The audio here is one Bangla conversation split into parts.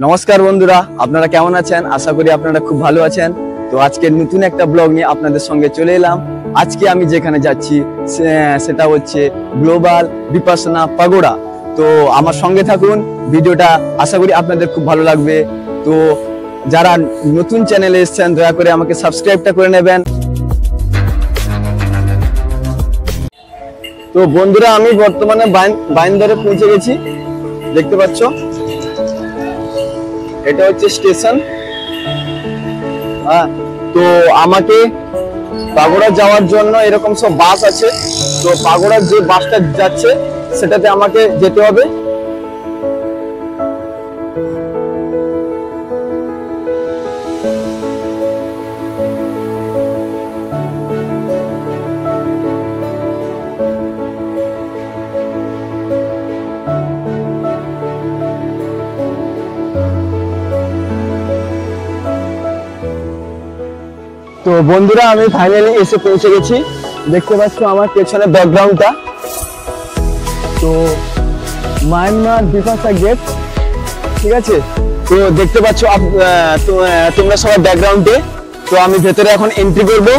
নমস্কার বন্ধুরা, আপনারা কেমন আছেন? আশা করি আপনারা খুব ভালো আছেন। তো আজকে নতুন একটা ব্লগ নিয়ে আপনাদের সঙ্গে চলে এলাম। আজকে আমি যেখানে যাচ্ছি সেটা হচ্ছে গ্লোবাল বিপাসনা পাগোড়া। তো আমার সঙ্গে থাকুন, ভিডিওটা আশা করি আপনাদের খুব ভালো লাগবে। তো যারা নতুন চ্যানেলে এসেছেন দয়া করে আমাকে সাবস্ক্রাইবটা করে নেবেন। তো বন্ধুরা, আমি বর্তমানে বাইন্দরে পৌঁছে গেছি, দেখতে পাচ্ছ। এটা হচ্ছে স্টেশন। হ্যাঁ, তো আমাকে পাগোড়া যাওয়ার জন্য এরকম সব বাস আছে। তো পাগোড়ার যে বাসটা যাচ্ছে সেটাতে আমাকে যেতে হবে। তো বন্ধুরা, আমি ফাইনালি এসে পৌঁছে গেছি। দেখতে পাচ্ছ আমার পেছনে ব্যাকগ্রাউন্ডটা। তো মায়ানমার বিপাশা গেট, ঠিক আছে। তো দেখতে পাচ্ছ তোমরা সবাই ব্যাকগ্রাউন্ডে। তো আমি ভেতরে এখন এন্ট্রি করবো।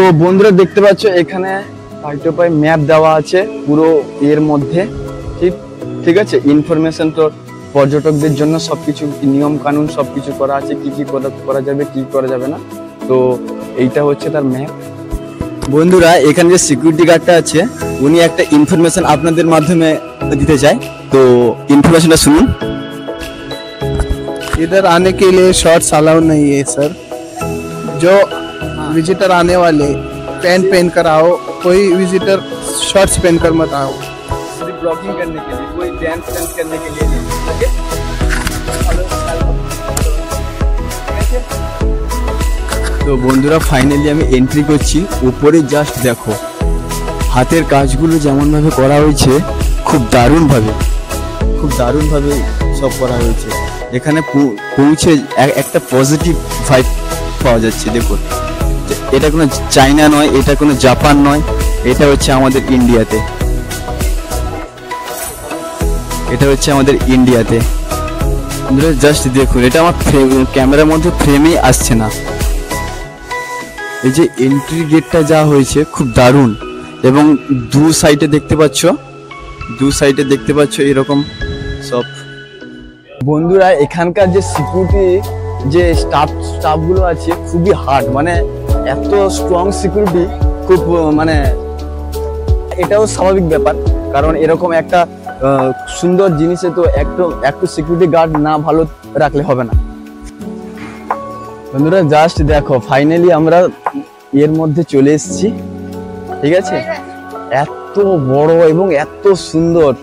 তো বন্ধুরা দেখতে পাচ্ছ এখানে পাই ম্যাপ দেওয়া আছে পুরো এর মধ্যে, ঠিক আছে। ইনফরমেশন তো পর্যটকদের জন্য সবকিছু নিয়ম কানুন সবকিছু করা আছে, কি কি করা যাবে কি করা যাবে না। তো এইটা হচ্ছে তার ম্যাপ। বন্ধুরা, এখানে যে সিকিউরিটি গার্ডটা আছে উনি একটা ইনফরমেশন আপনাদের মাধ্যমে দিতে চায়। তো ইনফরমেশনটা শুনুন। इधर आने के लिए शॉर्ट्स अलाउ नहीं है सर। जो विजिटर आने वाले पैंट पहन कर आओ, कोई विजिटर शॉर्ट्स पहन कर मत आओ। सिर्फ ब्लॉगिंग करने के लिए, कोई डांस करने के लिए नहीं। তো বন্ধুরা, ফাইনালি আমি এন্ট্রি করছি। উপরে জাস্ট দেখো হাতের কাজগুলো যেমন ভাবে করা হয়েছে, খুব দারুণ ভাবে সব করা হয়েছে। এখানে পৌঁছে একটা পজিটিভ ভাইব পাওয়া যাচ্ছে। দেখুন, এটা কোনো চায়না নয়, এটা কোনো জাপান নয়, এটা হচ্ছে আমাদের ইন্ডিয়াতে। জাস্ট দেখুন, এটা আমার ক্যামেরার মধ্যে ফ্রেমে আসছে না। এই যে এন্ট্রি গেটটা যা হয়েছে খুব দারুণ। এবং দু সাইডে দেখতে পাচ্ছ এরকম সব। বন্ধুরা, এখানকার যে সিকিউরিটি যে স্টাফগুলো আছে খুবই হার্ড, মানে এত স্ট্রং সিকিউরিটি, খুব মানে এটাও স্বাভাবিক ব্যাপার, কারণ এরকম একটা সুন্দর জিনিসে তো একটু সিকিউরিটি গার্ড না ভালো রাখলে হবে না। বন্ধুরা জাস্ট দেখো, ফাইনালি আমরা এর মধ্যে চলে এসেছি, ঠিক আছে। এত বড় এবং এত সুন্দর।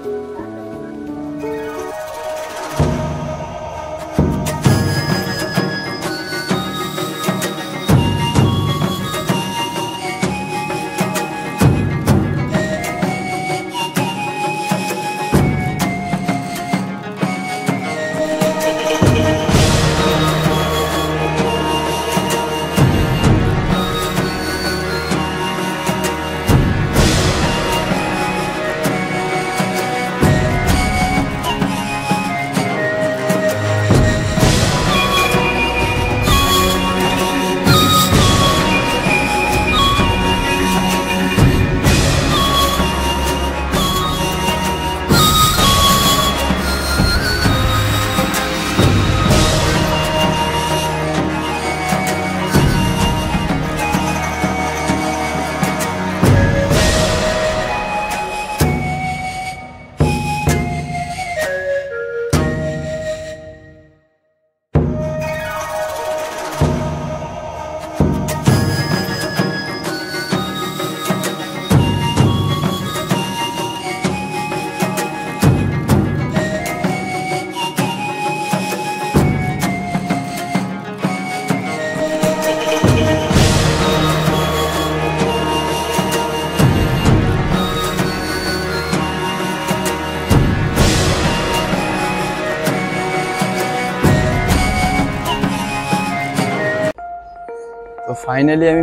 ফাইনালি আমি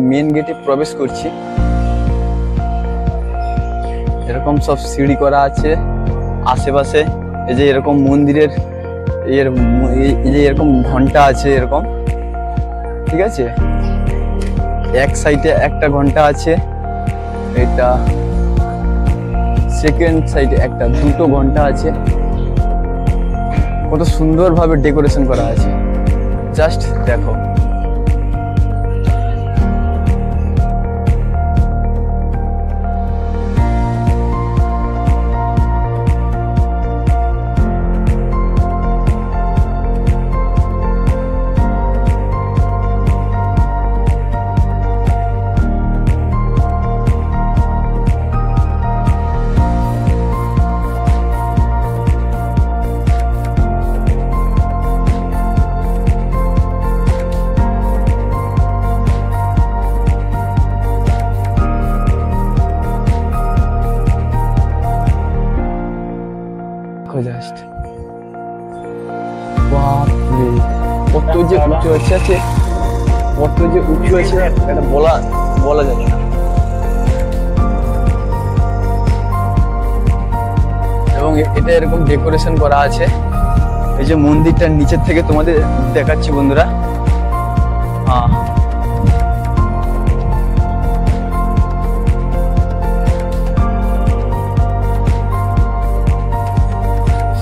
মেন গেটে প্রবেশ করছি। এরকম সব সিঁড়ি করা আছে আশেপাশে। এই যে এরকম মন্দিরের এই যে এরকম ঘন্টা আছে এরকম, ঠিক আছে। এক সাইডে একটা ঘন্টা আছে, এটা সেকেন্ড সাইডে দুটো ঘন্টা আছে। কত সুন্দরভাবে ডেকোরেশন করা আছে, জাস্ট দেখো। জাস্ট বাপরে, কত যে উঁচু আছে, কত যে উঁচু আছে এটা বলা যাবে না। এবং এটা এরকম ডেকোরেশন করা আছে। এই যে মন্দিরটার নিচের থেকে তোমাদের দেখাচ্ছি বন্ধুরা। হ্যাঁ,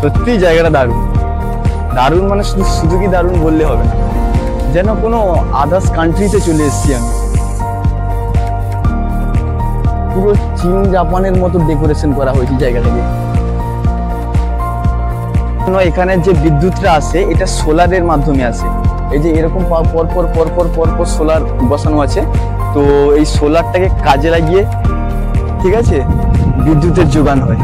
সত্যি জায়গাটা দারুণ। দারুণ মানে শুধু কি দারুণ বললে হবে না, যেন কোনো আদার্স কান্ট্রিতে চলে এসেছি আমি। পুরো চীন জাপানের মতো ডেকোরেশন করা হয়েছে জায়গাটাকে। এখানে যে বিদ্যুৎটা আসে এটা সোলারের মাধ্যমে আসে। এই যে এরকম পরপর সোলার বসানো আছে। তো এই সোলারটাকে কাজে লাগিয়ে, ঠিক আছে, বিদ্যুতের যোগান হয়।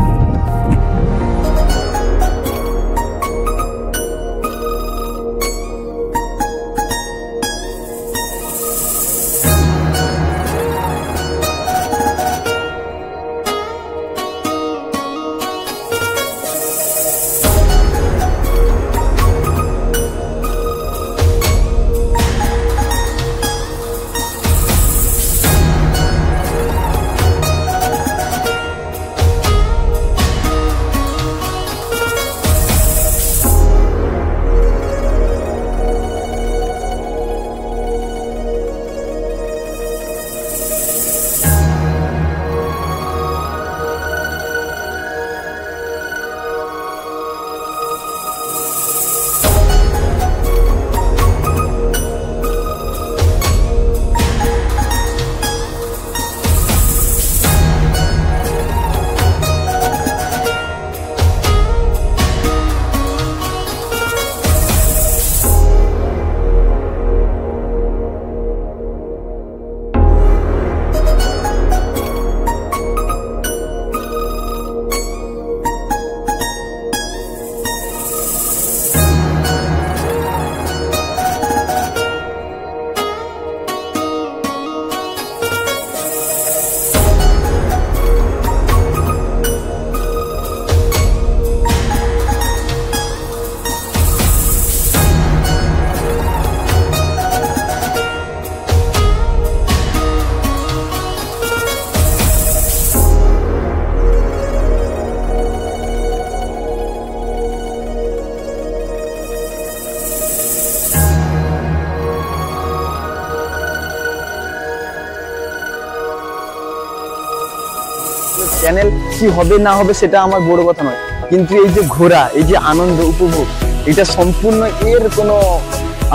চ্যানেল কি হবে না হবে সেটা আমার বড় কথা নয়, কিন্তু এই যে ঘোরা, এই যে আনন্দ উপভোগ, এটা সম্পূর্ণ এর কোনো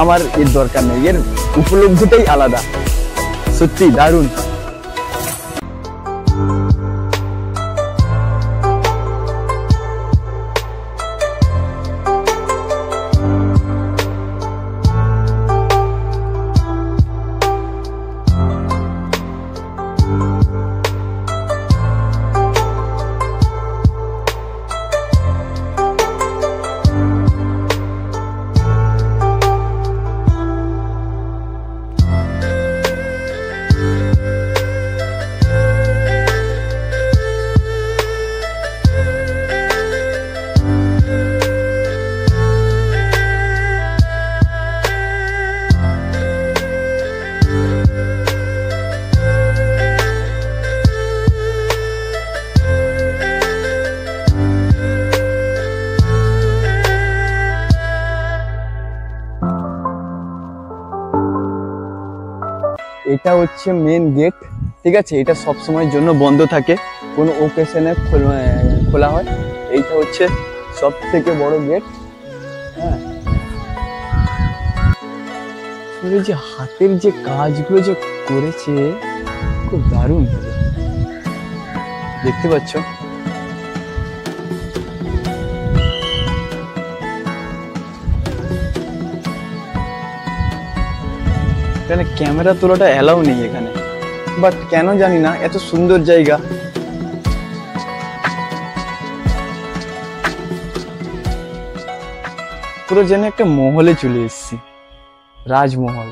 আমার এর দরকার নেই। এর উপলব্ধিটাই আলাদা, সত্যি দারুণ। এটা হচ্ছে মেন গেট, ঠিক আছে। এটা সব সময়ের জন্য বন্ধ থাকে, কোনো ওকেশনে খোলা হয়। এইটা হচ্ছে সব থেকে বড় গেট। হ্যাঁ, এই যে হাতের যে কাজগুলো যে করেছে খুব দারুণ হবে, দেখতে পাচ্ছ। এখানে ক্যামেরা তোলাটা অ্যালাউ নেই এখানে, বাট কেন জানি না, এত সুন্দর জায়গা। পুরো যেন একটা মহলে চলে এসেছি, রাজমহল।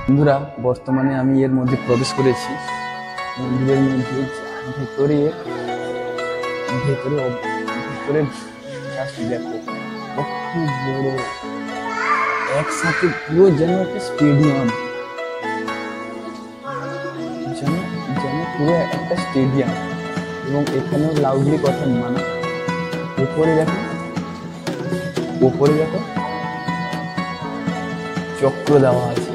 বন্ধুরা, বর্তমানে আমি এর মধ্যে প্রবেশ করেছি, মন্দিরের মধ্যে। ভেতরে ভেতরে ভেতরে just দেখো কত বড়, একসাথে পুরো যেন একটা স্টেডিয়াম, যেন যেন পুরো একটা স্টেডিয়াম। এবং এখানেও লাউডলি কথা মানা। উপরে দেখো, উপরে দেখো চক্র দেওয়া আছে।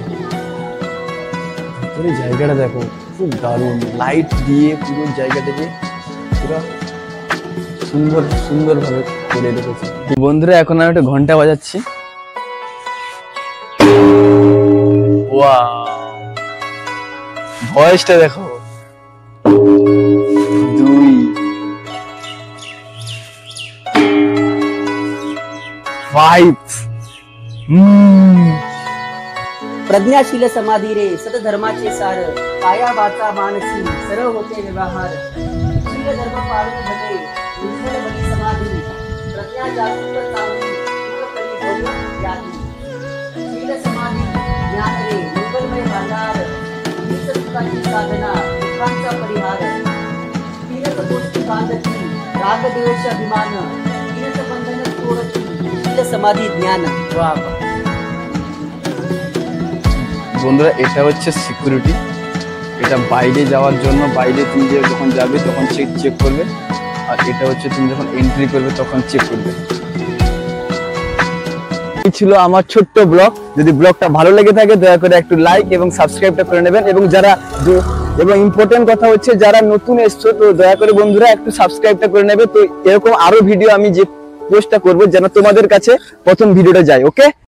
ভিতরে জায়গাটা দেখো খুব দারুণ, লাইট দিয়ে পুরো জায়গাটাকে পুরো সুন্দর সুন্দর ভাবে করে রেখেছে। বন্ধুরা, এখন আমি একটা ঘন্টা বাজাচ্ছি। ওয়াও, ভয়েসটা দেখো, 2 5 प्रज्ञाशील समाधी रे सतधर्माचे सार, काया वाचा मानसी सर्व होते व्यवहार, शील धर्म पाळून भले निर्मल बनी समाधी, प्रज्ञा जागृत चांगली सुख करी भव्य यादी, शील समाधी ज्ञान रे मंगलमय भांडार, हीच सुखाची साधना दुःखांचा परिहार, तीनच गोष्टी बांधती राग द्वेष अभिमान, तीनच बंधन तोडती शील समाधी ज्ञान। वाह वाह। বন্ধুরা, এটা হচ্ছে সিকিউরিটি। এটা বাইরে যাওয়ার জন্য, বাইরে তুমি যখন যাবে তখন চেক করবে, আর এটা হচ্ছে তুমি যখন এন্ট্রি করবে তখন চেক করবে। এই ছিল আমার ছোট্ট ব্লগ। যদি ব্লগটা ভালো লেগে থাকে দয়া করে একটু লাইক এবং সাবস্ক্রাইবটা করে নেবেন। এবং ইম্পর্টেন্ট কথা হচ্ছে, যারা নতুন এসছো তো দয়া করে বন্ধুরা একটু সাবস্ক্রাইবটা করে নেবে। তো এরকম আরো ভিডিও আমি যে পোস্টটা করবো যেন তোমাদের কাছে প্রথম ভিডিওটা যায়। ওকে।